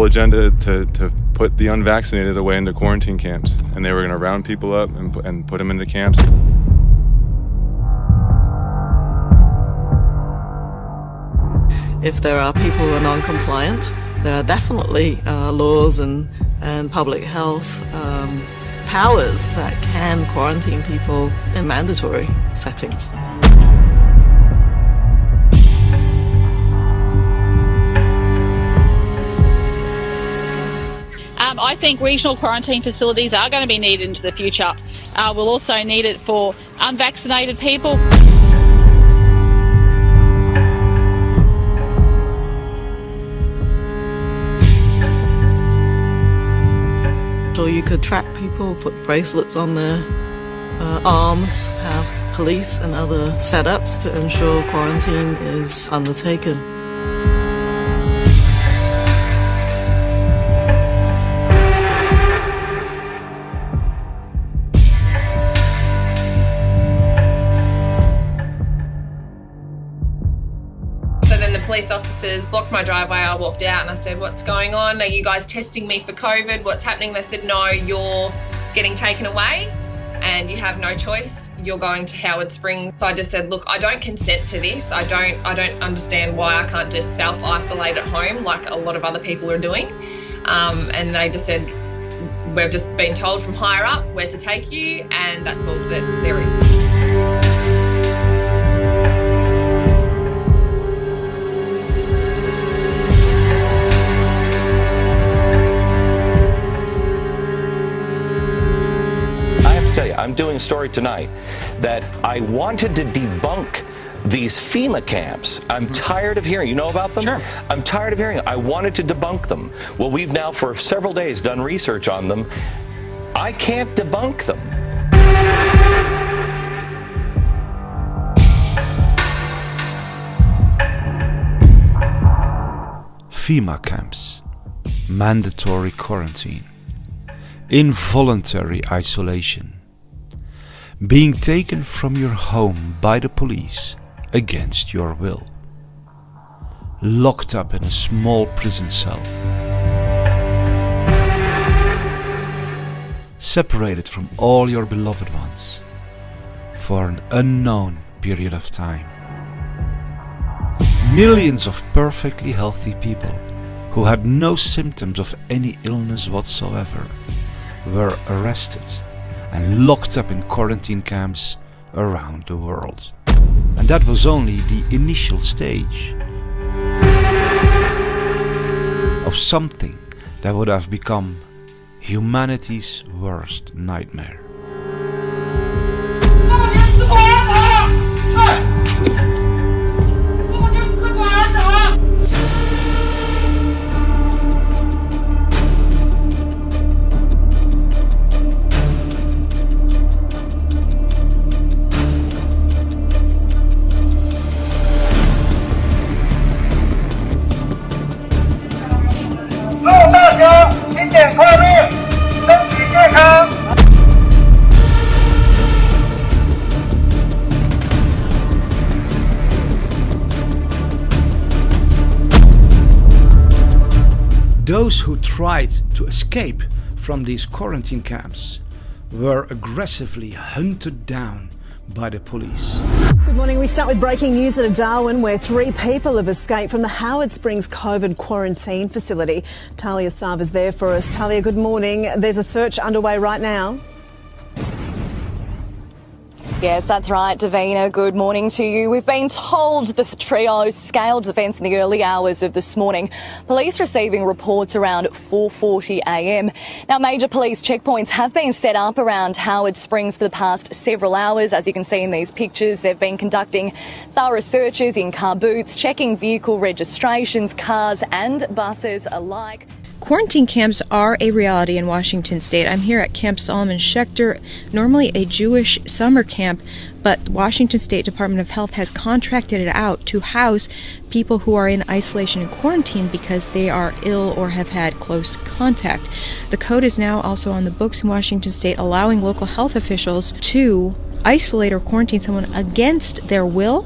agenda to put the unvaccinated away into quarantine camps, and they were going to round people up and put them into camps. If there are people who are non-compliant, there are definitely laws and public health powers that can quarantine people in mandatory settings. I think regional quarantine facilities are going to be needed into the future. We'll also need it for unvaccinated people. Or you could track people, put bracelets on their arms, have police and other setups to ensure quarantine is undertaken. Police officers blocked my driveway. I walked out and I said, "What's going on? Are you guys testing me for COVID? What's happening?" They said, "No, you're getting taken away and you have no choice. You're going to Howard Springs." So I just said, "Look, I don't consent to this. I don't understand why I can't just self-isolate at home like a lot of other people are doing." And they just said, "We've just been told from higher up where to take you, and that's all that there is." I'm doing a story tonight that I wanted to debunk these FEMA camps. I'm tired of hearing. You know about them? Sure. I'm tired of hearing. I wanted to debunk them. Well, we've now for several days done research on them. I can't debunk them. FEMA camps, mandatory quarantine, involuntary isolation, being taken from your home by the police against your will, locked up in a small prison cell, separated from all your beloved ones for an unknown period of time. Millions of perfectly healthy people who had no symptoms of any illness whatsoever were arrested and locked up in quarantine camps around the world. And that was only the initial stage of something that would have become humanity's worst nightmare. Those who tried to escape from these quarantine camps were aggressively hunted down by the police. Good morning. We start with breaking news out of Darwin, where 3 people have escaped from the Howard Springs COVID quarantine facility. Talia Sava's there for us. Talia, good morning. There's a search underway right now. Yes, that's right, Davina. Good morning to you. We've been told the trio scaled the fence in the early hours of this morning. Police receiving reports around 4:40 a.m. Now, major police checkpoints have been set up around Howard Springs for the past several hours. As you can see in these pictures, they've been conducting thorough searches in car boots, checking vehicle registrations, cars and buses alike. Quarantine camps are a reality in Washington state. I'm here at Camp Solomon Schechter, normally a Jewish summer camp, but Washington State Department of Health has contracted it out to house people who are in isolation and quarantine because they are ill or have had close contact. The code is now also on the books in Washington state, allowing local health officials to isolate or quarantine someone against their will.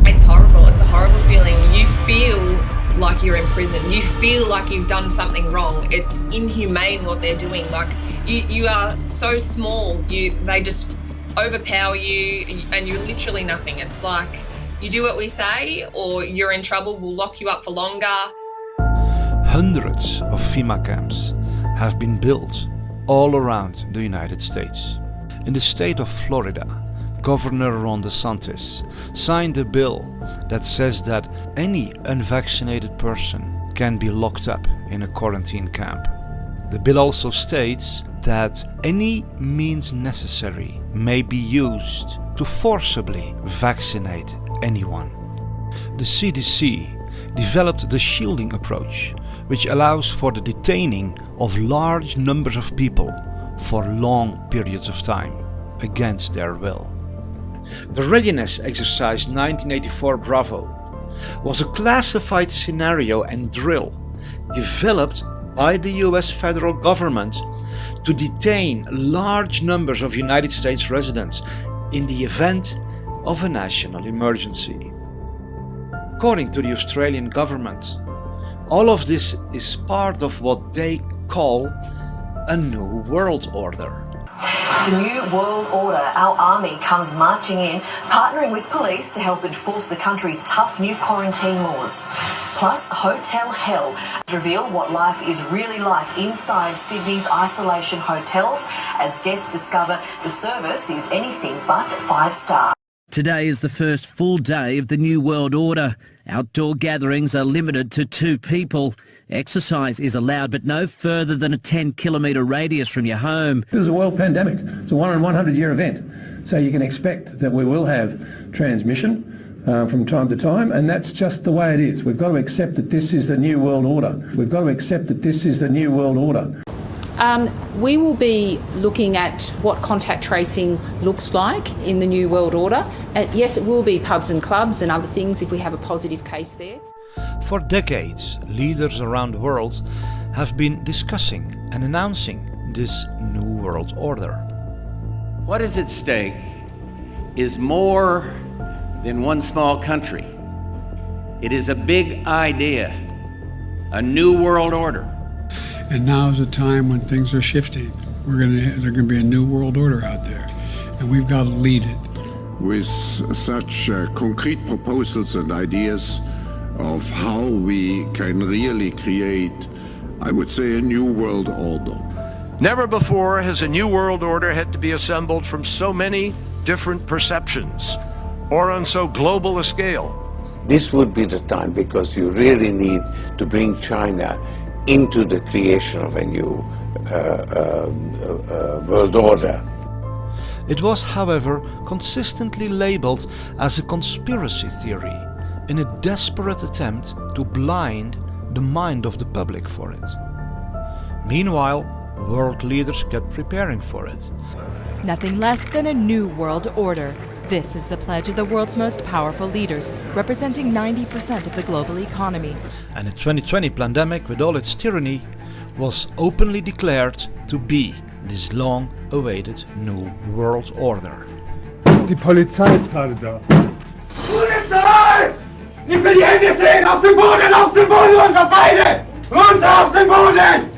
It's horrible. It's a horrible feeling. You feel like you're in prison. You feel like you've done something wrong. It's inhumane what they're doing. Like you are so small. They just overpower you, and you're literally nothing. It's like you do what we say, or you're in trouble. We'll lock you up for longer. Hundreds of FEMA camps have been built all around the United States. In the state of Florida, Governor Ron DeSantis signed a bill that says that any unvaccinated person can be locked up in a quarantine camp. The bill also states that any means necessary may be used to forcibly vaccinate anyone. The CDC developed the shielding approach, which allows for the detaining of large numbers of people for long periods of time against their will. The Readiness Exercise 1984 Bravo was a classified scenario and drill developed by the US federal government to detain large numbers of United States residents in the event of a national emergency. According to the Australian government, all of this is part of what they call a new world order. The new world order, our army comes marching in, partnering with police to help enforce the country's tough new quarantine laws. Plus, Hotel Hell reveal what life is really like inside Sydney's isolation hotels as guests discover the service is anything but 5-star. Today is the first full day of the new world order. Outdoor gatherings are limited to 2 people. Exercise is allowed, but no further than a 10-kilometre radius from your home. This is a world pandemic. It's a 1 in 100-year event. So you can expect that we will have transmission from time to time, and that's just the way it is. We've got to accept that this is the new world order. We've got to accept that this is the new world order. We will be looking at what contact tracing looks like in the new world order. Yes, it will be pubs and clubs and other things if we have a positive case there. For decades, leaders around the world have been discussing and announcing this new world order. What is at stake is more than one small country. It is a big idea, a new world order. And now is a time when things are shifting. There's going to be a new world order out there, and we've got to lead it. With such concrete proposals and ideas of how we can really create, I would say, a new world order. Never before has a new world order had to be assembled from so many different perceptions or on so global a scale. This would be the time, because you really need to bring China into the creation of a new world order. It was, however, consistently labeled as a conspiracy theory in a desperate attempt to blind the mind of the public for it. Meanwhile, world leaders kept preparing for it. Nothing less than a new world order. This is the pledge of the world's most powerful leaders, representing 90% of the global economy. And the 2020 pandemic, with all its tyranny, was openly declared to be this long-awaited new world order. Die Polizei ist gerade da. Polizei! Ich will die Hände sehen! Auf den Boden, runter beide! Runter auf den Boden!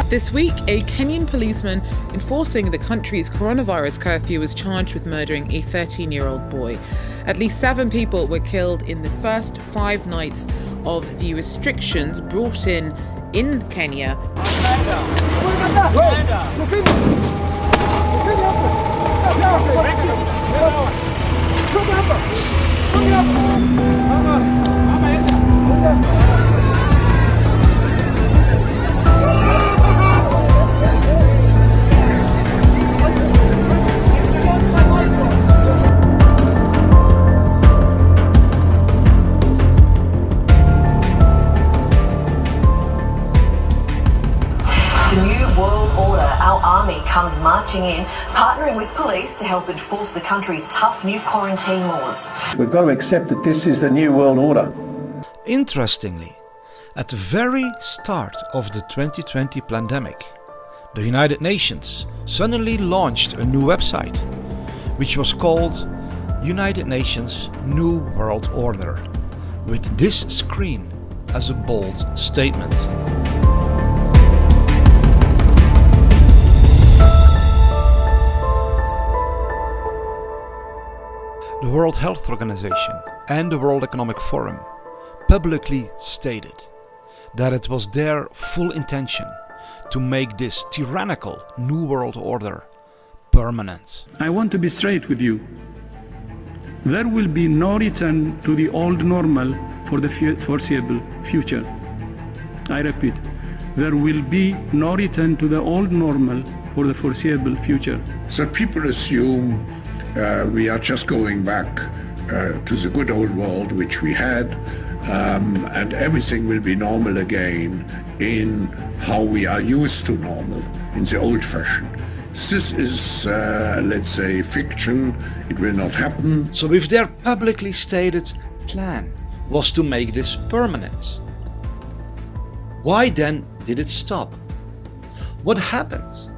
This week, a Kenyan policeman enforcing the country's coronavirus curfew was charged with murdering a 13-year-old boy. At least 7 people were killed in the first 5 nights of the restrictions brought in Kenya. Comes marching in, partnering with police to help enforce the country's tough new quarantine laws. We've got to accept that this is the new world order. Interestingly, at the very start of the 2020 pandemic, the United Nations suddenly launched a new website, which was called United Nations New World Order, with this screen as a bold statement. The World Health Organization and the World Economic Forum publicly stated that it was their full intention to make this tyrannical New World Order permanent. I want to be straight with you. There will be no return to the old normal for the foreseeable future. I repeat, there will be no return to the old normal for the foreseeable future. So people assume we are just going back to the good old world which we had, and everything will be normal again in how we are used to normal, in the old fashion. This is, let's say, fiction. It will not happen. So if their publicly stated plan was to make this permanent, why then did it stop? What happened?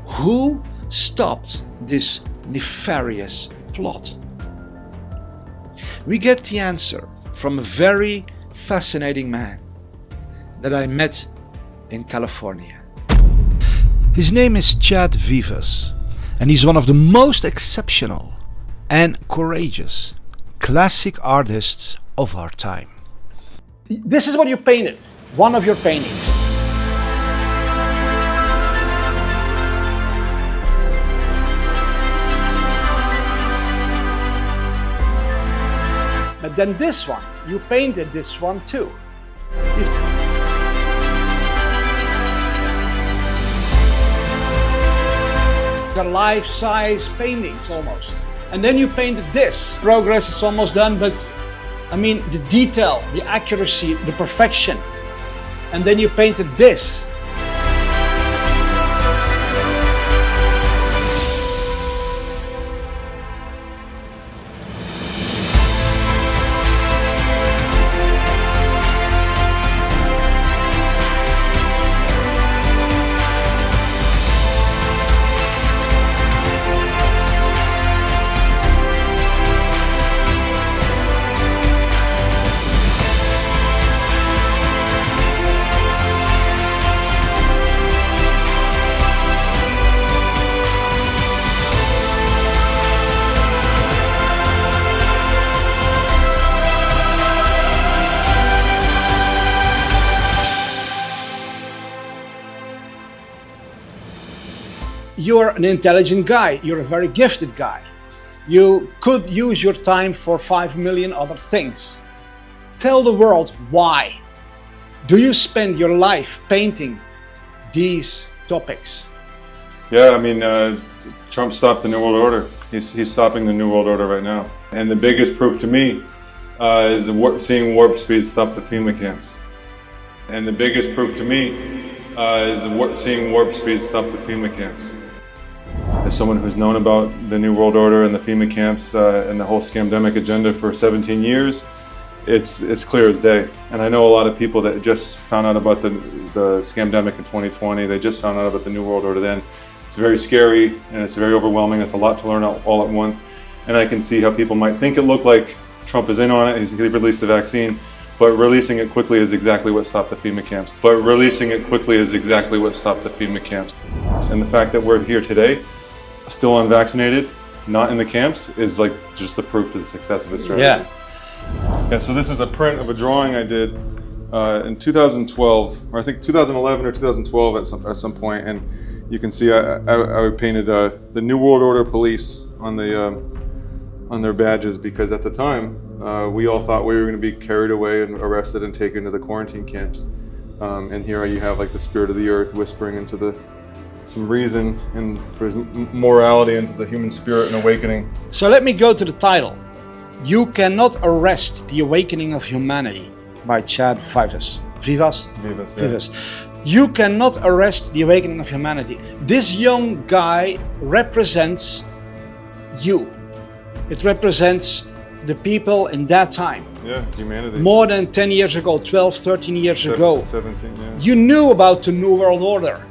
Who stopped this nefarious plot? We get the answer from a very fascinating man that I met in California. His name is Chad Vivas, and he's one of the most exceptional and courageous classic artists of our time. This is what you painted, one of your paintings. But then this one, you painted this one too. They're life-size paintings almost. And then you painted this. Progress is almost done, but I mean the detail, the accuracy, the perfection. And then you painted this. You're an intelligent guy, you're a very gifted guy. You could use your time for 5 million other things. Tell the world why. Do you spend your life painting these topics? Yeah, I mean, Trump stopped the New World Order. He's stopping the New World Order right now. And the biggest proof to me is seeing Warpspeed stop the FEMA camps. And the biggest proof to me is seeing Warpspeed stop the FEMA camps. As someone who's known about the New World Order and the FEMA camps and the whole scamdemic agenda for 17 years, it's clear as day. And I know a lot of people that just found out about the scamdemic in 2020. They just found out about the New World Order then. It's very scary and it's very overwhelming. It's a lot to learn all at once. And I can see how people might think it looked like Trump is in on it. He released the vaccine. But releasing it quickly is exactly what stopped the FEMA camps. And the fact that we're here today, still unvaccinated, not in the camps, is like just the proof to the success of its strategy. Yeah, so this is a print of a drawing I did in 2012, or I think 2011 or 2012 at some point, and you can see I painted the New World Order police on their badges, because at the time we all thought we were going to be carried away and arrested and taken to the quarantine camps. And here you have like the spirit of the earth whispering into some reason and morality into the human spirit and awakening. So let me go to the title. You Cannot Arrest the Awakening of Humanity by Chad Vivas. Vivas? Vivas, yeah. Vivas. You cannot arrest the awakening of humanity. This young guy represents you. It represents the people in that time. Yeah, humanity. More than 10 years ago, 12, 13 years ago. 17, yeah. You knew about the New World Order.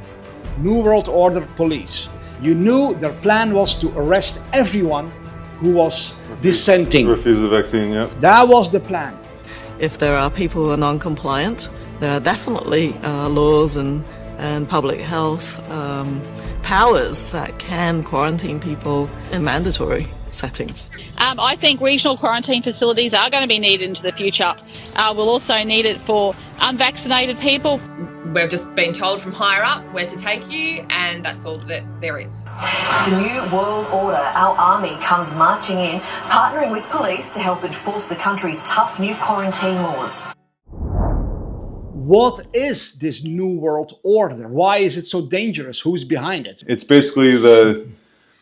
New World Order police. You knew their plan was to arrest everyone who was dissenting. Refuse the vaccine, yeah. That was the plan. If there are people who are non-compliant, there are definitely laws and public health powers that can quarantine people in mandatory settings. I think regional quarantine facilities are going to be needed into the future. We'll also need it for unvaccinated people. We've just been told from higher up where to take you, and that's all that there is. The New World Order, our army comes marching in, partnering with police to help enforce the country's tough new quarantine laws. What is this New World Order? Why is it so dangerous? Who's behind it? It's basically the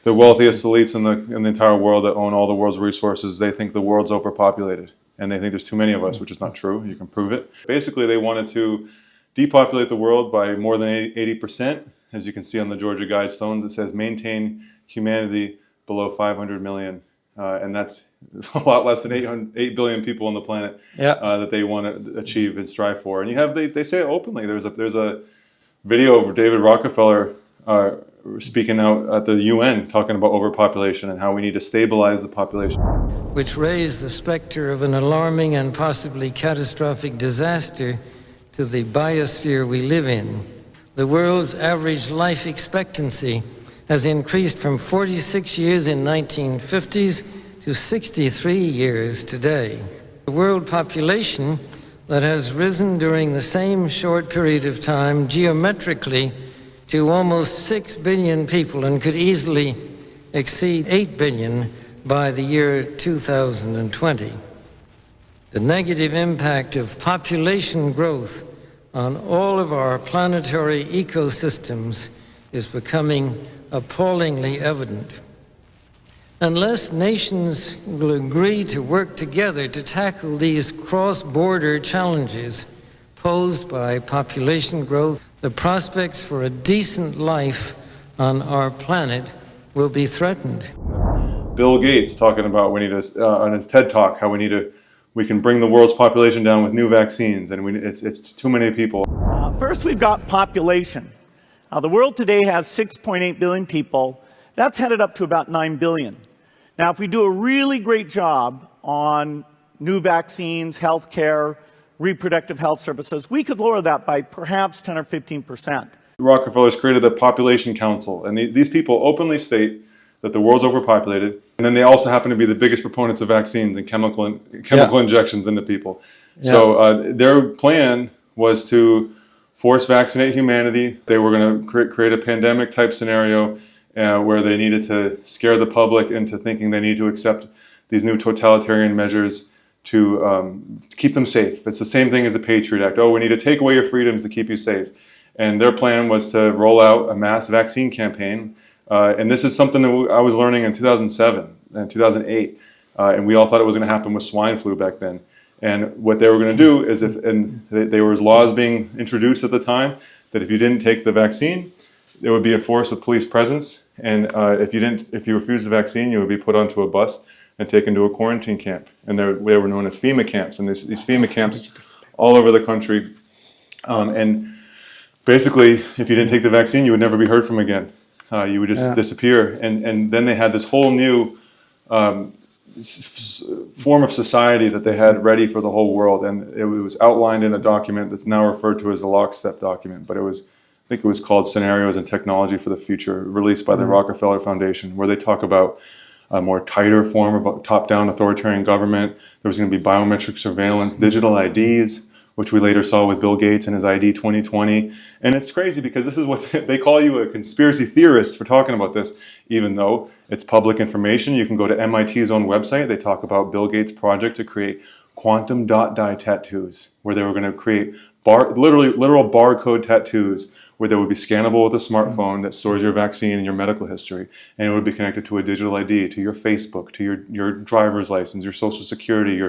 wealthiest elites in the entire world that own all the world's resources. They think the world's overpopulated, and they think there's too many of us, which is not true. You can prove it. Basically, they wanted to depopulate the world by more than 80%. As you can see on the Georgia Guidestones, it says maintain humanity below 500 million. And that's a lot less than 8 billion people on the planet that they want to achieve and strive for. And you have, they say it openly. There's a video of David Rockefeller speaking out at the UN talking about overpopulation and how we need to stabilize the population. Which raised the specter of an alarming and possibly catastrophic disaster to the biosphere we live in. The world's average life expectancy has increased from 46 years in 1950s to 63 years today. The world population that has risen during the same short period of time geometrically to almost 6 billion people and could easily exceed 8 billion by the year 2020. The negative impact of population growth on all of our planetary ecosystems is becoming appallingly evident. Unless nations will agree to work together to tackle these cross-border challenges posed by population growth, the prospects for a decent life on our planet will be threatened. Bill Gates talking about we need to, on his TED Talk, how we can bring the world's population down with new vaccines, and it's too many people. First, we've got population. The world today has 6.8 billion people. That's headed up to about 9 billion. Now, if we do a really great job on new vaccines, healthcare, reproductive health services, we could lower that by perhaps 10 or 15%. Rockefeller's created the Population Council, and these people openly state that the world's overpopulated, and then they also happen to be the biggest proponents of vaccines and chemical injections into people. Yeah. So their plan was to force vaccinate humanity. They were going to create a pandemic type scenario where they needed to scare the public into thinking they need to accept these new totalitarian measures to keep them safe. It's the same thing as the Patriot Act. Oh, we need to take away your freedoms to keep you safe. And their plan was to roll out a mass vaccine campaign. And this is something that I was learning in 2007 and 2008. And we all thought it was going to happen with swine flu back then. And what they were going to do is there was laws being introduced at the time that if you didn't take the vaccine, there would be enforced with police presence. And if you refused the vaccine, you would be put onto a bus and taken to a quarantine camp. And they were known as Fema Camps. And these Fema Camps all over the country. And basically, if you didn't take the vaccine, you would never be heard from again. You would just disappear. And then they had this whole new form of society that they had ready for the whole world. And it was outlined in a document that's now referred to as the Lockstep document. But I think it was called Scenarios and Technology for the Future, released by the Rockefeller Foundation, where they talk about a more tighter form of top-down authoritarian government. There was going to be biometric surveillance, digital IDs, which we later saw with Bill Gates and his ID 2020. And it's crazy because this is what they call you a conspiracy theorist for talking about this, even though it's public information. You can go to MIT's own website. They talk about Bill Gates' project to create quantum dot dye tattoos, where they were going to create literal barcode tattoos, where they would be scannable with a smartphone that stores your vaccine and your medical history, and it would be connected to a digital ID, to your Facebook, to your driver's license, your social security,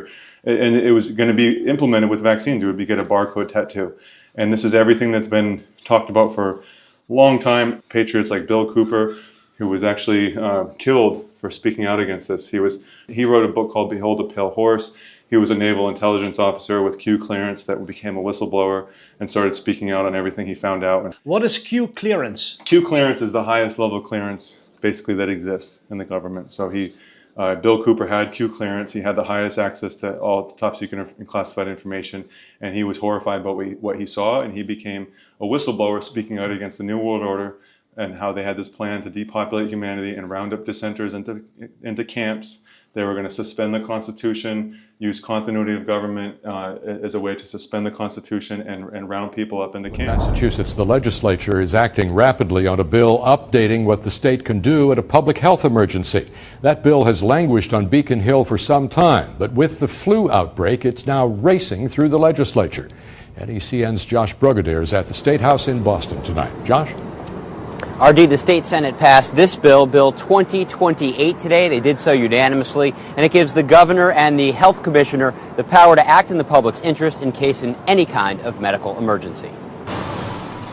and it was going to be implemented with vaccines. You would get a barcode tattoo. And this is everything that's been talked about for a long time. Patriots like Bill Cooper, who was actually killed for speaking out against this. He wrote a book called Behold a Pale Horse. He was a naval intelligence officer with Q clearance that became a whistleblower and started speaking out on everything he found out. What is Q clearance? Q clearance is the highest level of clearance basically that exists in the government. So Bill Cooper had Q clearance. He had the highest access to all top secret and classified information, and he was horrified by what he saw, and he became a whistleblower speaking out against the New World Order and how they had this plan to depopulate humanity and round up dissenters into camps. They were going to suspend the Constitution, use continuity of government as a way to suspend the Constitution and round people up into camps. Massachusetts, the legislature is acting rapidly on a bill updating what the state can do at a public health emergency. That bill has languished on Beacon Hill for some time, but with the flu outbreak, it's now racing through the legislature. NECN's Josh Brugadier is at the State House in Boston tonight. Josh? RD, the state Senate passed this bill, Bill 2028 today. They did so unanimously, and it gives the governor and the health commissioner the power to act in the public's interest in case in any kind of medical emergency.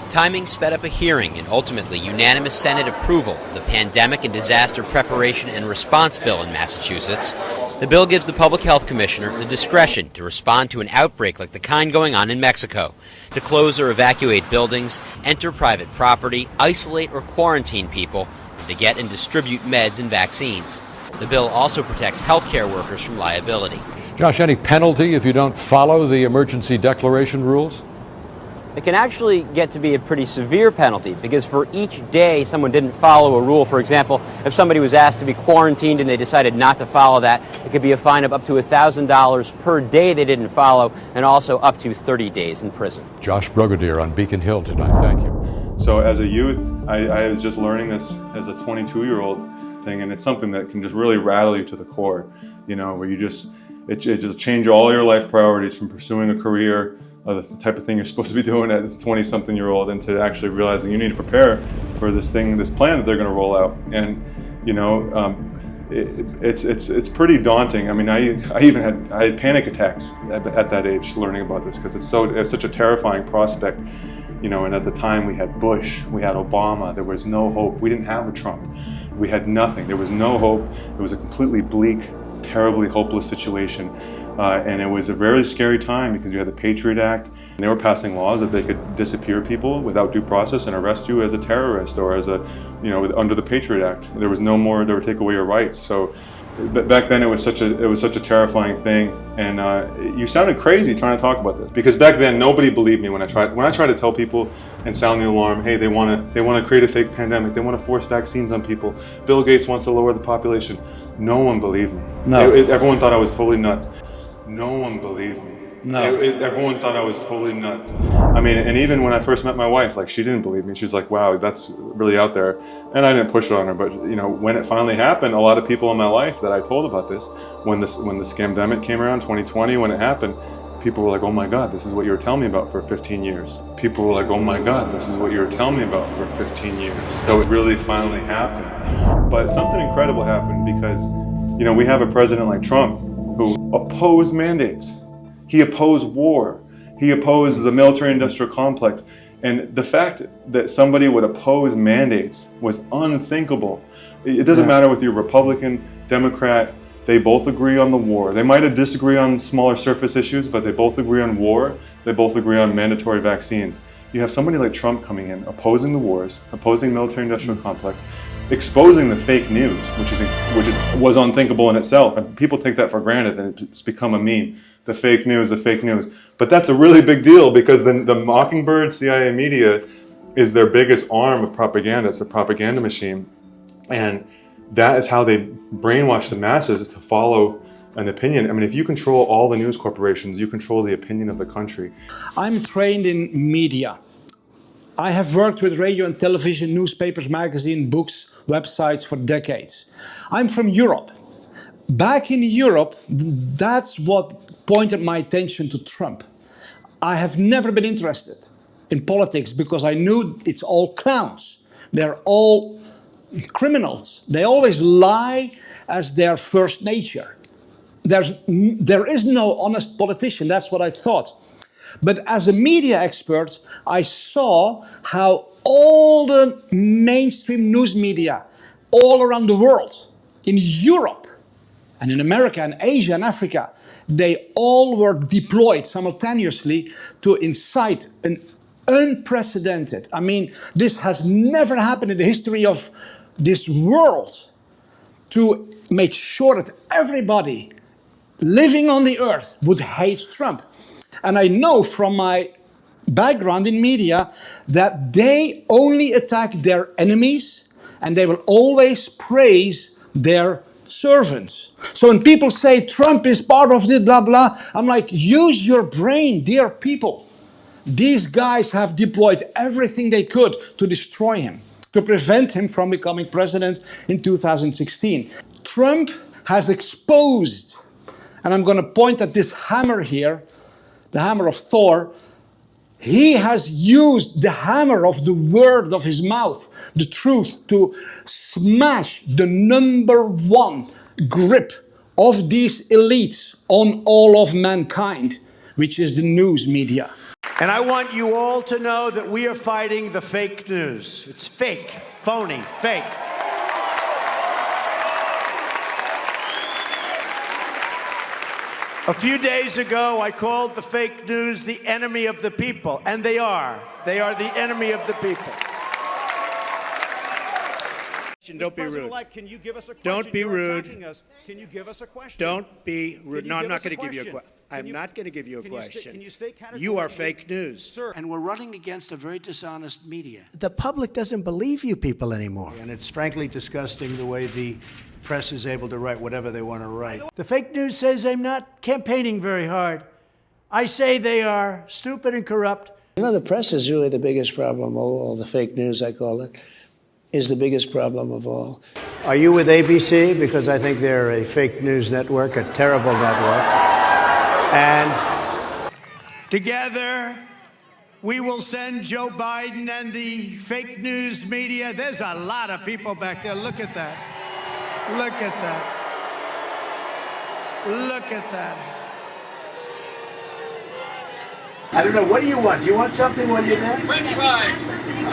Timing sped up a hearing and ultimately unanimous Senate approval of the Pandemic and Disaster Preparation and Response Bill in Massachusetts. The bill gives the Public Health Commissioner the discretion to respond to an outbreak like the kind going on in Mexico, to close or evacuate buildings, enter private property, isolate or quarantine people, and to get and distribute meds and vaccines. The bill also protects healthcare workers from liability. Josh, any penalty if you don't follow the emergency declaration rules? It can actually get to be a pretty severe penalty, because for each day someone didn't follow a rule, for example, if somebody was asked to be quarantined and they decided not to follow that, it could be a fine of up to $1,000 per day they didn't follow, and also up to 30 days in prison. Josh Brugadier on Beacon Hill tonight. Thank you. So as a youth, I was just learning this as a 22-year-old thing, and it's something that can just really rattle you to the core, you know, where it just change all your life priorities from pursuing a career, the type of thing you're supposed to be doing at 20-something-year-old, and to actually realizing you need to prepare for this plan that they're going to roll out. And you know, it's pretty daunting. I mean, I had panic attacks at that age learning about this, because it's such a terrifying prospect. You know, and at the time we had Bush, we had Obama. There was no hope. We didn't have a Trump. We had nothing. There was no hope. It was a completely bleak, terribly hopeless situation. And it was a very scary time, because you had the Patriot Act, and they were passing laws that they could disappear people without due process and arrest you as a terrorist or as under the Patriot Act. There was no more, they would take away your rights. So back then it was such a terrifying thing, and you sounded crazy trying to talk about this, because back then nobody believed me when I tried to tell people and sound the alarm. Hey, they want to create a fake pandemic. They want to force vaccines on people. Bill Gates wants to lower the population. No one believed me. No. Everyone thought I was totally nuts. No one believed me. No. Everyone thought I was totally nuts. I mean, and even when I first met my wife, like, she didn't believe me. She's like, wow, that's really out there. And I didn't push it on her, but you know, when it finally happened, a lot of people in my life that I told about this, when the scamdemic came around, 2020, when it happened, people were like, oh my God, this is what you were telling me about for 15 years. People were like, oh my God, this is what you were telling me about for 15 years. So it really finally happened. But something incredible happened, because, you know, we have a president like Trump who opposed mandates. He opposed war. He opposed the military-industrial complex. And the fact that somebody would oppose mandates was unthinkable. It doesn't matter whether you're Republican, Democrat, they both agree on the war. They might disagree on smaller surface issues, but they both agree on war. They both agree on mandatory vaccines. You have somebody like Trump coming in, opposing the wars, opposing military-industrial complex, exposing the fake news, which was unthinkable in itself, and people take that for granted, and it's become a meme. The fake news, but that's a really big deal, because the Mockingbird CIA media is their biggest arm of propaganda. It's a propaganda machine, and that is how they brainwash the masses, is to follow an opinion. I mean, if you control all the news corporations, you control the opinion of the country. I'm trained in media. I have worked with radio and television, newspapers, magazines, books, websites for decades. I'm from Europe. Back in Europe, that's what pointed my attention to Trump. I have never been interested in politics, because I knew it's all clowns. They're all criminals. They always lie as their first nature. There is no honest politician. That's what I thought. But as a media expert, I saw how all the mainstream news media all around the world, in Europe and in America and Asia and Africa, they all were deployed simultaneously to incite an unprecedented, I mean, this has never happened in the history of this world, to make sure that everybody living on the earth would hate Trump. And I know from my background in media that they only attack their enemies and they will always praise their servants. So when people say Trump is part of this blah blah, I'm like, use your brain, dear people. These guys have deployed everything they could to destroy him, to prevent him from becoming president in 2016. Trump has exposed, and I'm going to point at this hammer here, the hammer of Thor. He has used the hammer of the word of his mouth, the truth, to smash the #1 grip of these elites on all of mankind, which is the news media. And I want you all to know that we are fighting the fake news. It's fake, phony, fake. A few days ago, I called the fake news the enemy of the people, and they are. They are the enemy of the people. Don't be rude. Can you give us a question? Don't be rude. Can you give us a question? Don't be rude. No, I'm not going to give you a question. I'm not going to give you a question. You are fake news. Sir, and we're running against a very dishonest media. The public doesn't believe you people anymore. And it's frankly disgusting the way the press is able to write whatever they want to write. The fake news says I'm not campaigning very hard. I say they are stupid and corrupt. You know, the press is really the biggest problem of all. The fake news, I call it, is the biggest problem of all. Are you with ABC? Because I think they're a fake news network, a terrible network. And together, we will send Joe Biden and the fake news media. There's a lot of people back there. Look at that. Look at that. Look at that. I don't know. What do you want? Do you want something when you're there? French fries.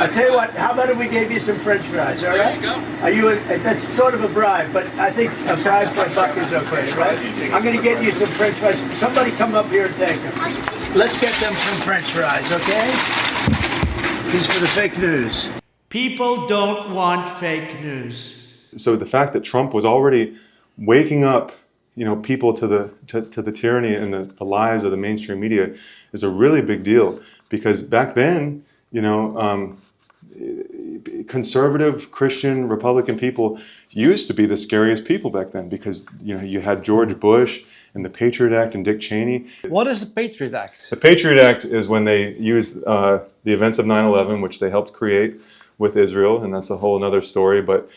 I'll tell you what. How about if we gave you some French fries? All right. There you go. Are you? That's sort of a bribe, but I think a bribe for a buck is okay, right? I'm going to get you some French fries. Somebody come up here and take them. Let's get them some French fries, okay? These for the fake news. People don't want fake news. So the fact that Trump was already waking up, people to the tyranny and the lies of the mainstream media is a really big deal, because back then, conservative, Christian, Republican people used to be the scariest people back then, because you had George Bush and the Patriot Act and Dick Cheney. What is the Patriot Act? The Patriot Act is when they used the events of 9/11, which they helped create with Israel, and that's a whole other story, but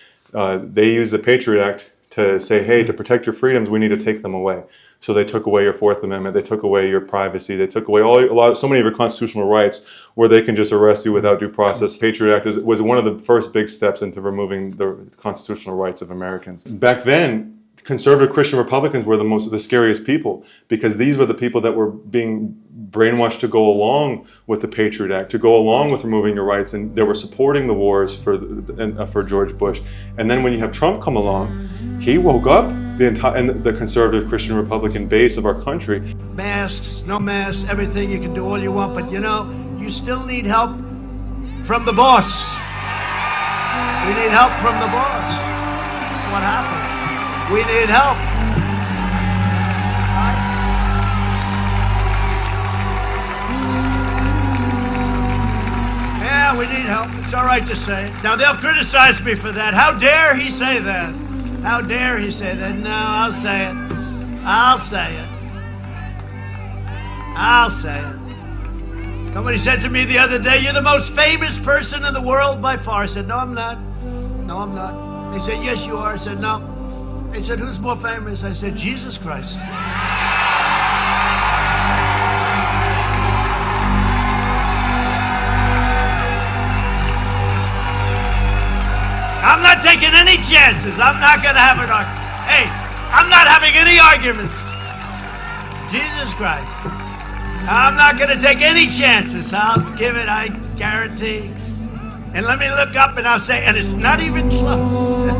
they used the Patriot Act to say, hey, to protect your freedoms, we need to take them away. So they took away your Fourth Amendment, they took away your privacy, they took away so many of your constitutional rights, where they can just arrest you without due process. The Patriot Act was one of the first big steps into removing the constitutional rights of Americans. Back then, conservative Christian Republicans were the scariest people, because these were the people that were being brainwashed to go along with the Patriot Act, to go along with removing your rights, and they were supporting the wars for George Bush. And then when you have Trump come along, he woke up the conservative Christian Republican base of our country. Masks, no masks, everything, you can do all you want, but you still need help from the boss. We need help from the boss. That's what happened. We need help. Yeah, we need help. It's all right to say it. Now, they'll criticize me for that. How dare he say that? How dare he say that? No, I'll say it. I'll say it. I'll say it. Somebody said to me the other day, you're the most famous person in the world by far. I said, no, I'm not. No, I'm not. They said, yes, you are. I said, no. They said, who's more famous? I said, Jesus Christ. I'm not taking any chances. I'm not going to have an argument. Hey, I'm not having any arguments. Jesus Christ. I'm not going to take any chances. I'll give it, I guarantee. And let me look up and I'll say, and it's not even close.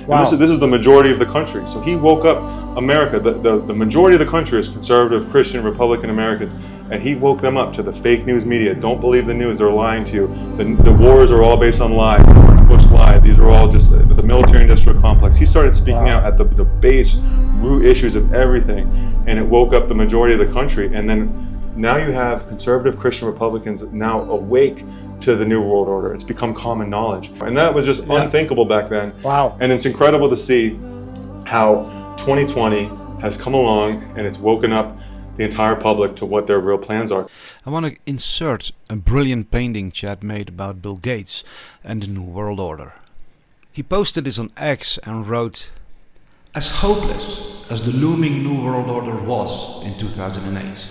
Wow. And this is the majority of the country. So he woke up America. The majority of the country is conservative, Christian, Republican Americans. And he woke them up to the fake news media. Don't believe the news, they're lying to you. The wars are all based on lies. Bush lied. These are all just the military-industrial complex. He started speaking out at the base, root issues of everything. And it woke up the majority of the country. And then now you have conservative Christian Republicans now awake to the New World Order. It's become common knowledge. And that was just unthinkable back then. Wow. And it's incredible to see how 2020 has come along and it's woken up the entire public to what their real plans are. I want to insert a brilliant painting Chad made about Bill Gates and the New World Order. He posted this on X and wrote, "As hopeless as the looming New World Order was in 2008,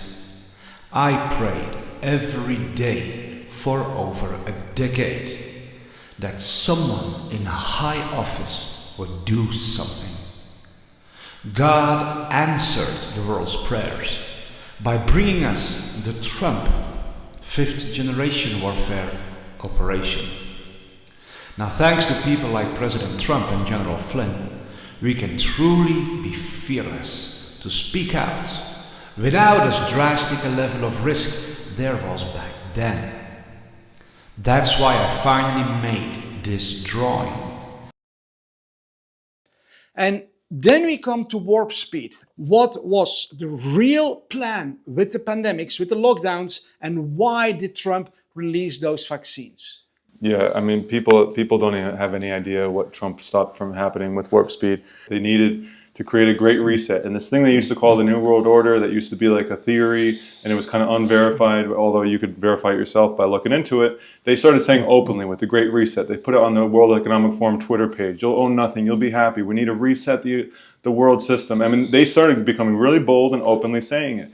I prayed every day for over a decade that someone in a high office would do something. God answered the world's prayers by bringing us the Trump fifth generation warfare operation. Now, thanks to people like President Trump and General Flynn, we can truly be fearless to speak out without as drastic a level of risk there was back then. That's why I finally made this drawing." And then we come to Warpspeed. What was the real plan with the pandemics, with the lockdowns, and why did Trump release those vaccines? Yeah, I mean, people don't even have any idea what Trump stopped from happening with Warpspeed. They needed to create a great reset. And this thing they used to call the New World Order, that used to be like a theory, and it was kind of unverified, although you could verify it yourself by looking into it. They started saying openly with the Great Reset. They put it on the World Economic Forum Twitter page. You'll own nothing, you'll be happy. We need to reset the world system. I mean, they started becoming really bold and openly saying it.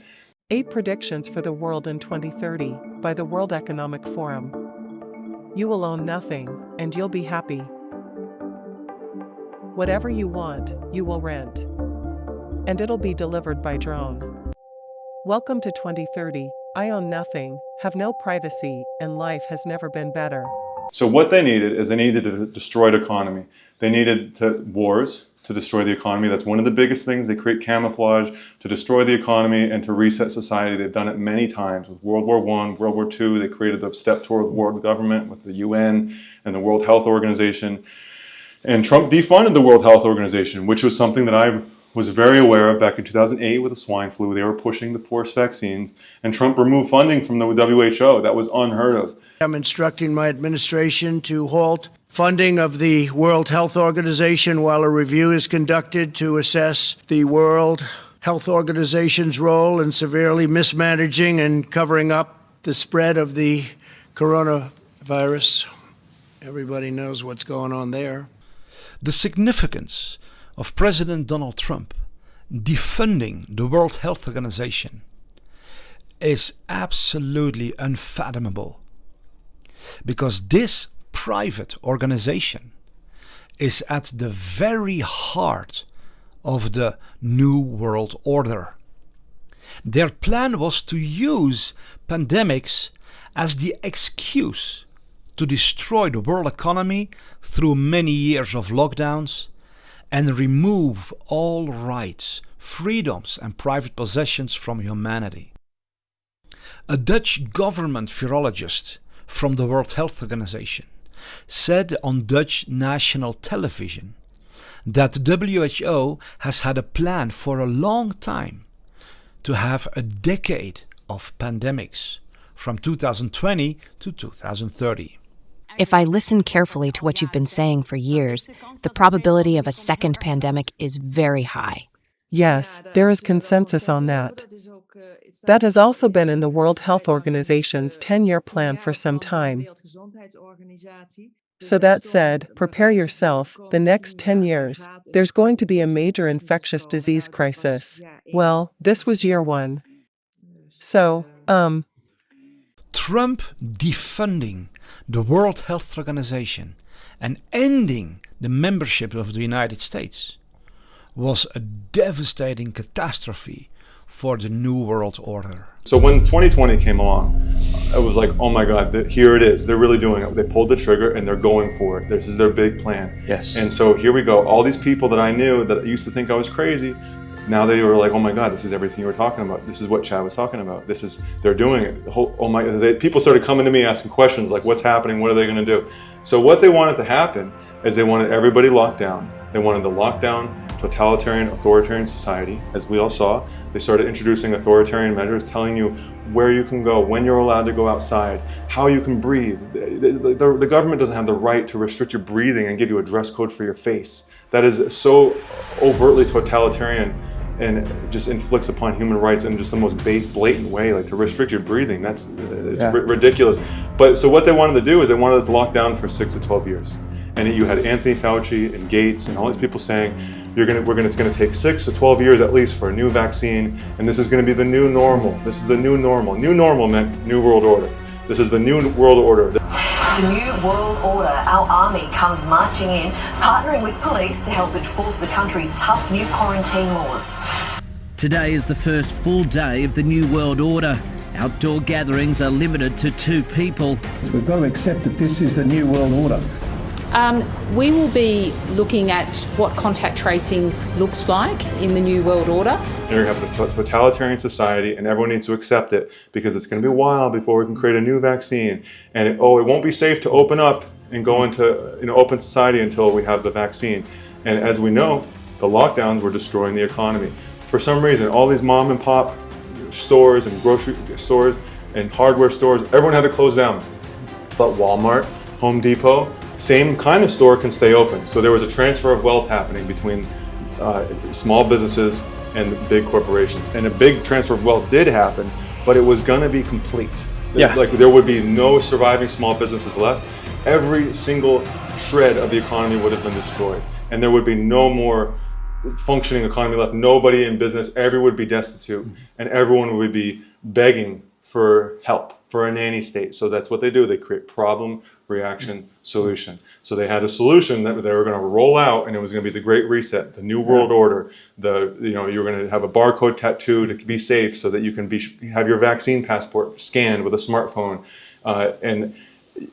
8 predictions for the world in 2030 by the World Economic Forum. You will own nothing, and you'll be happy. Whatever you want, you will rent. And it'll be delivered by drone. Welcome to 2030. I own nothing, have no privacy, and life has never been better. So what they needed is they needed a destroyed economy. They needed wars to destroy the economy. That's one of the biggest things. They create camouflage to destroy the economy and to reset society. They've done it many times with World War I, World War II. They created the step toward world government with the UN and the World Health Organization. And Trump defunded the World Health Organization, which was something that I was very aware of back in 2008 with the swine flu. They were pushing the forced vaccines, and Trump removed funding from the WHO. That was unheard of. I'm instructing my administration to halt funding of the World Health Organization while a review is conducted to assess the World Health Organization's role in severely mismanaging and covering up the spread of the coronavirus. Everybody knows what's going on there. The significance of President Donald Trump defunding the World Health Organization is absolutely unfathomable, because this private organization is at the very heart of the New World Order. Their plan was to use pandemics as the excuse to destroy the world economy through many years of lockdowns and remove all rights, freedoms and private possessions from humanity. A Dutch government virologist from the World Health Organization said on Dutch national television that the WHO has had a plan for a long time to have a decade of pandemics from 2020 to 2030. If I listen carefully to what you've been saying for years, the probability of a second pandemic is very high. Yes, there is consensus on that. That has also been in the World Health Organization's 10-year plan for some time. So that said, prepare yourself. The next 10 years, there's going to be a major infectious disease crisis. Well, this was year 1. So, Trump defunding the World Health Organization and ending the membership of the United States was a devastating catastrophe for the New World Order. So when 2020 came along, it was like, oh my God, here it is. They're really doing it. They pulled the trigger and they're going for it. This is their big plan. Yes. And so here we go. All these people that I knew that used to think I was crazy, now they were like, oh my God, this is everything you were talking about. This is what Chad was talking about. They're doing it. People started coming to me asking questions like, what's happening? What are they going to do? So what they wanted to happen is they wanted everybody locked down. They wanted to lock down totalitarian, authoritarian society, as we all saw. They started introducing authoritarian measures, telling you where you can go, when you're allowed to go outside, how you can breathe. The government doesn't have the right to restrict your breathing and give you a dress code for your face. That is so overtly totalitarian and just inflicts upon human rights in just the most blatant way, like to restrict your breathing. It's ridiculous. But so what they wanted to do is they wanted us to lock down for 6 to 12 years. And you had Anthony Fauci and Gates and all these people saying, it's going to take 6 to 12 years at least for a new vaccine, and this is going to be the new normal. This is the new normal. New normal meant New World Order. This is the New World Order. The New World Order, our army comes marching in, partnering with police to help enforce the country's tough new quarantine laws. Today is the first full day of the New World Order. Outdoor gatherings are limited to 2 people. So we've got to accept that this is the New World Order. We will be looking at what contact tracing looks like in the New World Order. You're going to have a totalitarian society, and everyone needs to accept it because it's going to be a while before we can create a new vaccine. And it won't be safe to open up and go into open society until we have the vaccine. And as we know, the lockdowns were destroying the economy. For some reason, all these mom and pop stores and grocery stores and hardware stores, everyone had to close down. But Walmart, Home Depot, same kind of store can stay open. So there was a transfer of wealth happening between small businesses and big corporations. And a big transfer of wealth did happen, but it was gonna be complete. Yeah. Like there would be no surviving small businesses left. Every single shred of the economy would have been destroyed. And there would be no more functioning economy left. Nobody in business, everyone would be destitute. And everyone would be begging for help, for a nanny state. So that's what they do. They create problem, reaction, solution. So they had a solution that they were going to roll out, and it was going to be the Great Reset, the New World Order. You were going to have a barcode tattoo to be safe, so that you can have your vaccine passport scanned with a smartphone. And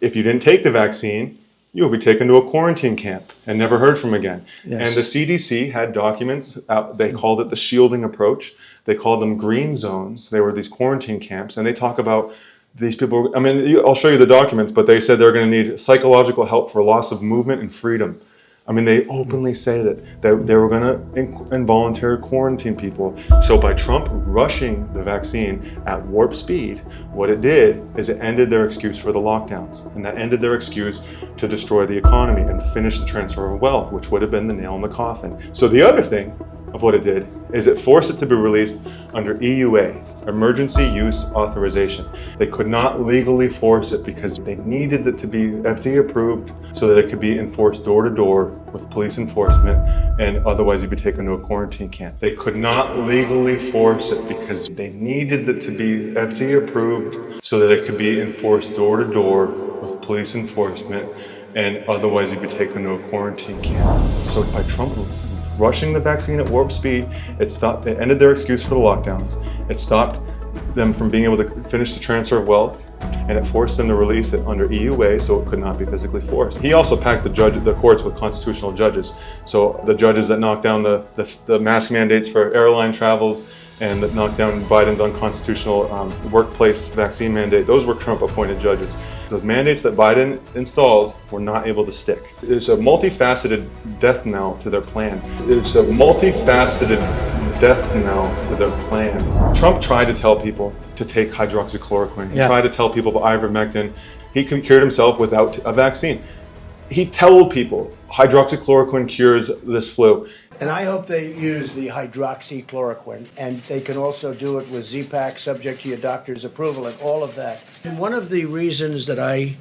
if you didn't take the vaccine, you'll be taken to a quarantine camp and never heard from again. Yes. And the CDC had documents out. They called it the shielding approach. They called them green zones. They were these quarantine camps, and they talk about these people. I mean, I'll show you the documents, but they said they're going to need psychological help for loss of movement and freedom. I mean, they openly say that they were going to involuntary quarantine people. So by Trump rushing the vaccine at warp speed, what it did is it ended their excuse for the lockdowns. And that ended their excuse to destroy the economy and to finish the transfer of wealth, which would have been the nail in the coffin. So the other thing of what it did is it forced it to be released under EUA, Emergency Use Authorization. They could not legally force it because they needed it to be FDA approved so that it could be enforced door to door with police enforcement, and otherwise you'd be taken to a quarantine camp. They could not legally force it because they needed it to be FDA approved so that it could be enforced door to door with police enforcement, and otherwise you'd be taken to a quarantine camp. So by Trump rushing the vaccine at warp speed, it ended their excuse for the lockdowns. It stopped them from being able to finish the transfer of wealth, and it forced them to release it under EUA so it could not be physically forced. He also packed the courts with constitutional judges. So the judges that knocked down the mask mandates for airline travels and that knocked down Biden's unconstitutional workplace vaccine mandate, those were Trump-appointed judges. Those mandates that Biden installed were not able to stick. There's a multifaceted death knell to their plan. There's a multifaceted death knell to their plan. Trump tried to tell people to take hydroxychloroquine. He tried to tell people about ivermectin. He cured himself without a vaccine. He told people hydroxychloroquine cures this flu. And I hope they use the hydroxychloroquine, and they can also do it with Z-Pak, subject to your doctor's approval, and all of that. And one of the reasons that I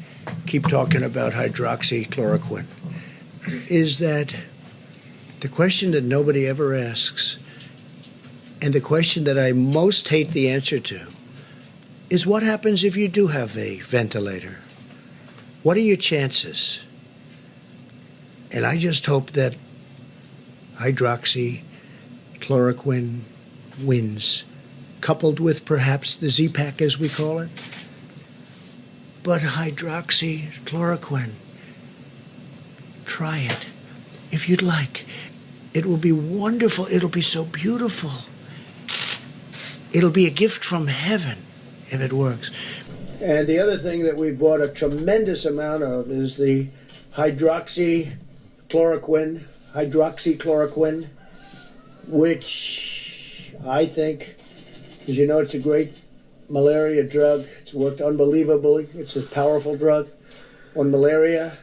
keep talking about hydroxychloroquine is that the question that nobody ever asks, and the question that I most hate the answer to, is what happens if you do have a ventilator? What are your chances? And I just hope that hydroxy chloroquine wins, coupled with perhaps the Z-Pack, as we call it. But hydroxychloroquine, try it if you'd like. It will be wonderful. It'll be so beautiful. It'll be a gift from heaven if it works. And the other thing that we bought a tremendous amount of is the hydroxychloroquine, which I think, as you know, it's a great malaria drug. It's worked unbelievably. It's a powerful drug on malaria.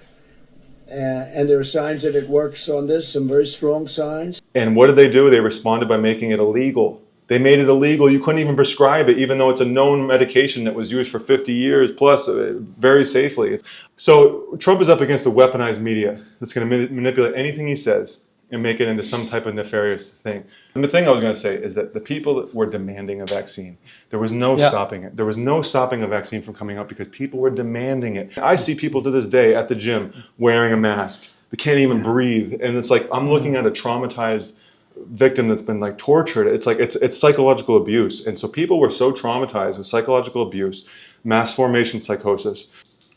And there are signs that it works on this, some very strong signs. And what did they do? They responded by making it illegal. They made it illegal. You couldn't even prescribe it, even though it's a known medication that was used for 50 years plus, very safely. So Trump is up against a weaponized media that's going to manipulate anything he says and make it into some type of nefarious thing. And the thing I was going to say is that the people that were demanding a vaccine, there was no stopping it. There was no stopping a vaccine from coming out because people were demanding it. I see people to this day at the gym wearing a mask. They can't even breathe. And it's like, I'm looking at a traumatized victim that's been like tortured. It's like, it's psychological abuse. And so people were so traumatized with psychological abuse, mass formation psychosis,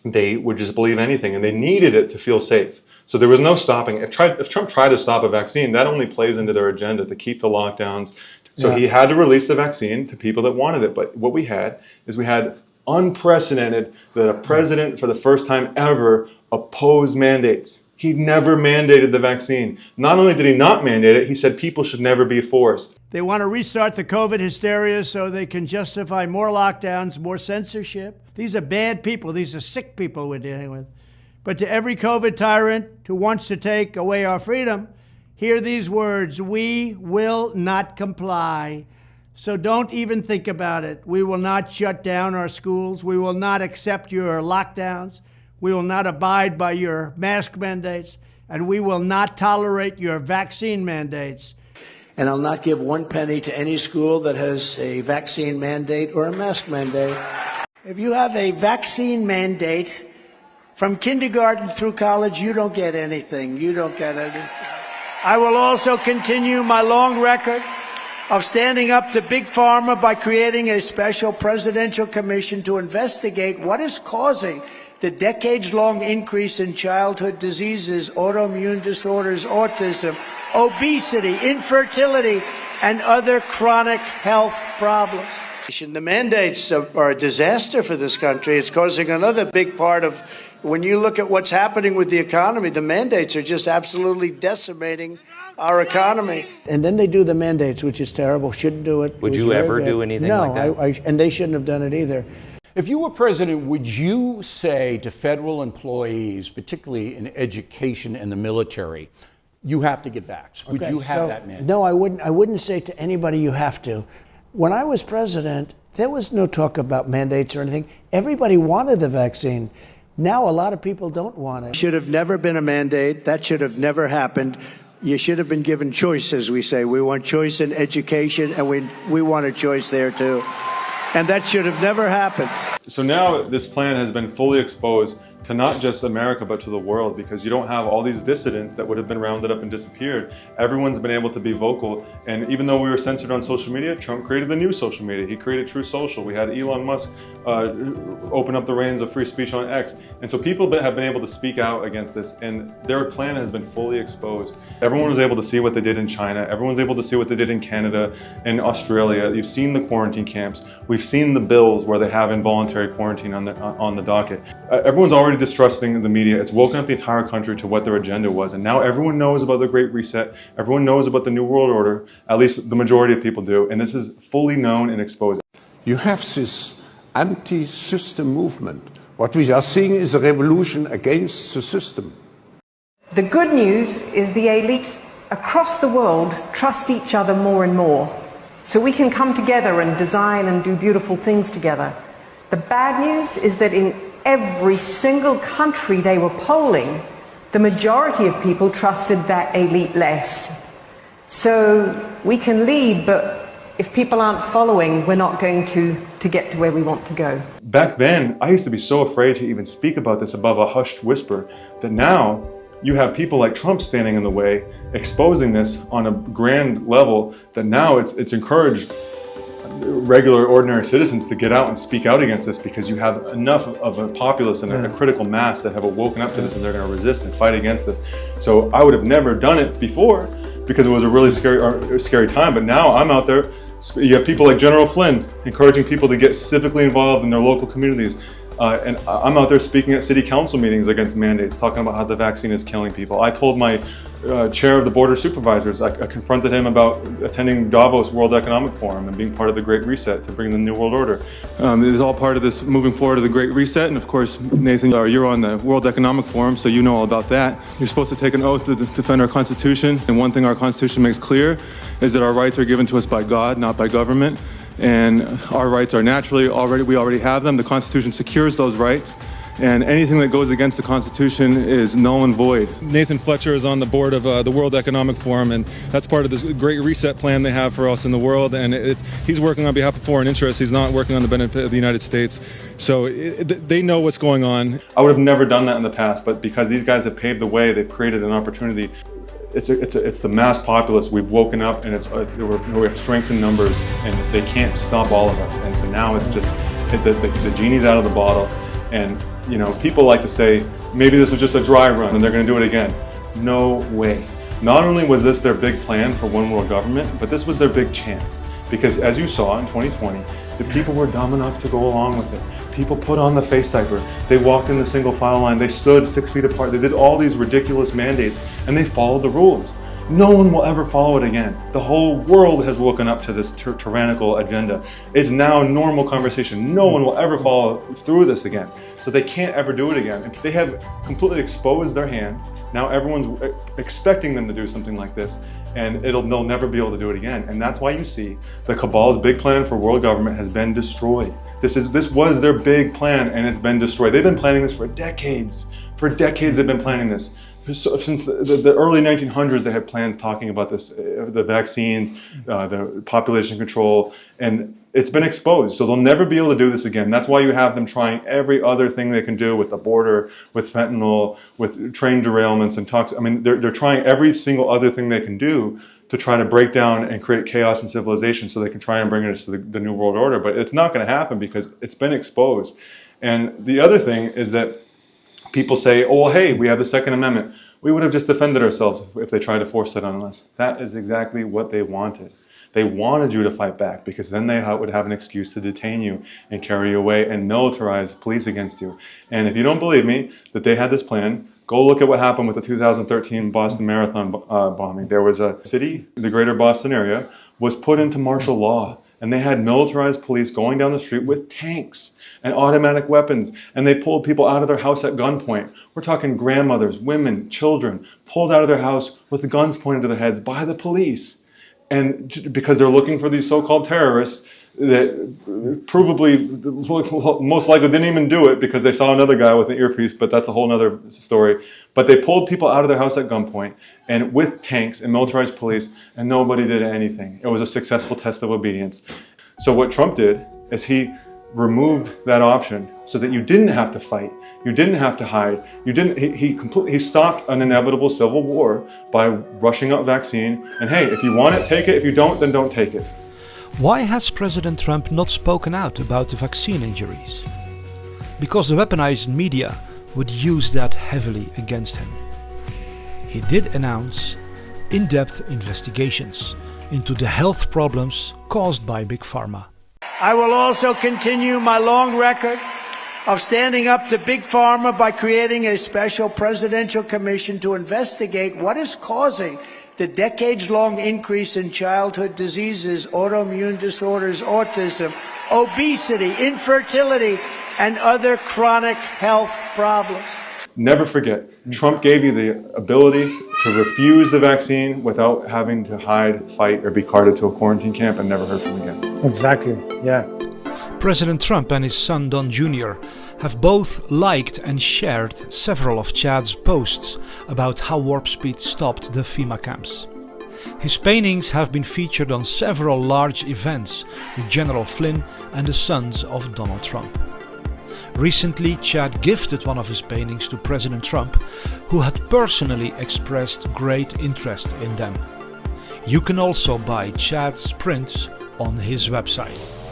they would just believe anything and they needed it to feel safe. So there was no stopping. If Trump tried to stop a vaccine, that only plays into their agenda to keep the lockdowns. So he had to release the vaccine to people that wanted it. But what we had is we had unprecedented that a president for the first time ever opposed mandates. He never mandated the vaccine. Not only did he not mandate it, he said people should never be forced. They want to restart the COVID hysteria so they can justify more lockdowns, more censorship. These are bad people. These are sick people we're dealing with. But to every COVID tyrant who wants to take away our freedom, hear these words: we will not comply. So don't even think about it. We will not shut down our schools. We will not accept your lockdowns. We will not abide by your mask mandates. And we will not tolerate your vaccine mandates. And I'll not give 1 penny to any school that has a vaccine mandate or a mask mandate. If you have a vaccine mandate, from kindergarten through college, you don't get anything. You don't get anything. I will also continue my long record of standing up to Big Pharma by creating a special presidential commission to investigate what is causing the decades-long increase in childhood diseases, autoimmune disorders, autism, obesity, infertility, and other chronic health problems. The mandates are a disaster for this country. It's causing another big part of, when you look at what's happening with the economy, the mandates are just absolutely decimating our economy. And then they do the mandates, which is terrible. Shouldn't do it. Would you ever do anything like that? No, and they shouldn't have done it either. If you were president, would you say to federal employees, particularly in education and the military, you have to get vaxxed? Would you have that mandate? No, I wouldn't say to anybody you have to. When I was president, there was no talk about mandates or anything. Everybody wanted the vaccine. Now a lot of people don't want it. Should have never been a mandate. That should have never happened. You should have been given choice, as we say. We want choice in education, and we want a choice there too. And that should have never happened. So now this plan has been fully exposed to not just America, but to the world, because you don't have all these dissidents that would have been rounded up and disappeared. Everyone's been able to be vocal. And even though we were censored on social media, Trump created the new social media. He created True Social. We had Elon Musk open up the reins of free speech on X. And so people have been able to speak out against this, and their plan has been fully exposed. Everyone was able to see what they did in China. Everyone's able to see what they did in Canada and Australia. You've seen the quarantine camps. We've seen the bills where they have involuntary quarantine on the docket. Everyone's already distrusting the media. It's woken up the entire country to what their agenda was. And now everyone knows about the Great Reset. Everyone knows about the New World Order. At least the majority of people do. And this is fully known and exposed. You have this anti-system movement. What we are seeing is a revolution against the system. The good news is the elite across the world trust each other more and more. So we can come together and design and do beautiful things together. The bad news is that in every single country they were polling, the majority of people trusted that elite less. So we can lead, but if people aren't following, we're not going to get to where we want to go. Back then, I used to be so afraid to even speak about this above a hushed whisper that now you have people like Trump standing in the way, exposing this on a grand level that now it's encouraged regular, ordinary citizens to get out and speak out against this, because you have enough of a populace and a critical mass that have awoken up to this, and they're going to resist and fight against this. So I would have never done it before because it was a really scary time, but now I'm out there. You have people like General Flynn encouraging people to get civically involved in their local communities. And I'm out there speaking at city council meetings against mandates, talking about how the vaccine is killing people. I told my chair of the Board of Supervisors, I confronted him about attending Davos World Economic Forum and being part of the Great Reset to bring the New World Order. It is all part of this moving forward of the Great Reset. And of course, Nathan, you're on the World Economic Forum, so you know all about that. You're supposed to take an oath to defend our Constitution. And one thing our Constitution makes clear is that our rights are given to us by God, not by government. And our rights are naturally we already have them. The Constitution secures those rights, and anything that goes against the Constitution is null and void. Nathan Fletcher is on the board of the World Economic Forum, and that's part of this Great Reset plan they have for us in the world. And he's working on behalf of foreign interests. He's not working on the benefit of the United States. So they know what's going on. I would have never done that in the past, but because these guys have paved the way, they've created an opportunity. It's the mass populace. We've woken up, and we have strength in numbers, and they can't stop all of us. And so now it's just the genie's out of the bottle. And you know, people like to say maybe this was just a dry run and they're going to do it again. No way. Not only was this their big plan for one world government, but this was their big chance. Because as you saw in 2020, the people were dumb enough to go along with it. People put on the face diaper. They walked in the single file line. They stood 6 feet apart. They did all these ridiculous mandates, and they followed the rules. No one will ever follow it again. The whole world has woken up to this tyrannical agenda. It's now normal conversation. No one will ever follow through this again. So they can't ever do it again. They have completely exposed their hand. Now everyone's expecting them to do something like this, and they'll never be able to do it again. And that's why you see the cabal's big plan for world government has been destroyed. This was their big plan, and it's been destroyed. They've been planning this for decades. For decades they've been planning this. Since the early 1900s, they had plans talking about this, the vaccines, the population control, and it's been exposed. So they'll never be able to do this again. That's why you have them trying every other thing they can do with the border, with fentanyl, with train derailments and toxic. I mean, they're trying every single other thing they can do to try to break down and create chaos and civilization so they can try and bring us to the New World Order. But it's not going to happen because it's been exposed. And the other thing is that people say, oh, hey, we have the Second Amendment. We would have just defended ourselves if they tried to force it on us. That is exactly what they wanted. They wanted you to fight back because then they would have an excuse to detain you and carry you away and militarize police against you. And if you don't believe me that they had this plan, go look at what happened with the 2013 Boston Marathon bombing. There was a city, the greater Boston area, was put into martial law. And they had militarized police going down the street with tanks and automatic weapons, and they pulled people out of their house at gunpoint. We're talking grandmothers, women, children, pulled out of their house with guns pointed to their heads by the police. And because they're looking for these so-called terrorists that probably, most likely didn't even do it because they saw another guy with an earpiece, but that's a whole other story. But they pulled people out of their house at gunpoint and with tanks and militarized police, and nobody did anything. It was a successful test of obedience. So what Trump did is he removed that option so that you didn't have to fight, you didn't have to hide, he stopped an inevitable civil war by rushing up vaccine. And hey, if you want it, take it. If you don't, then don't take it. Why has President Trump not spoken out about the vaccine injuries? Because the weaponized media would use that heavily against him. He did announce in-depth investigations into the health problems caused by Big Pharma. I will also continue my long record of standing up to Big Pharma by creating a special presidential commission to investigate what is causing the decades-long increase in childhood diseases, autoimmune disorders, autism, obesity, infertility, and other chronic health problems. Never forget, Trump gave you the ability to refuse the vaccine without having to hide, fight, or be carted to a quarantine camp and never heard from again. Exactly, yeah. President Trump and his son Don Jr. have both liked and shared several of Chad's posts about how Warpspeed stopped the Fema Camps. His paintings have been featured on several large events with General Flynn and the sons of Donald Trump. Recently, Chad gifted one of his paintings to President Trump, who had personally expressed great interest in them. You can also buy Chad's prints on his website.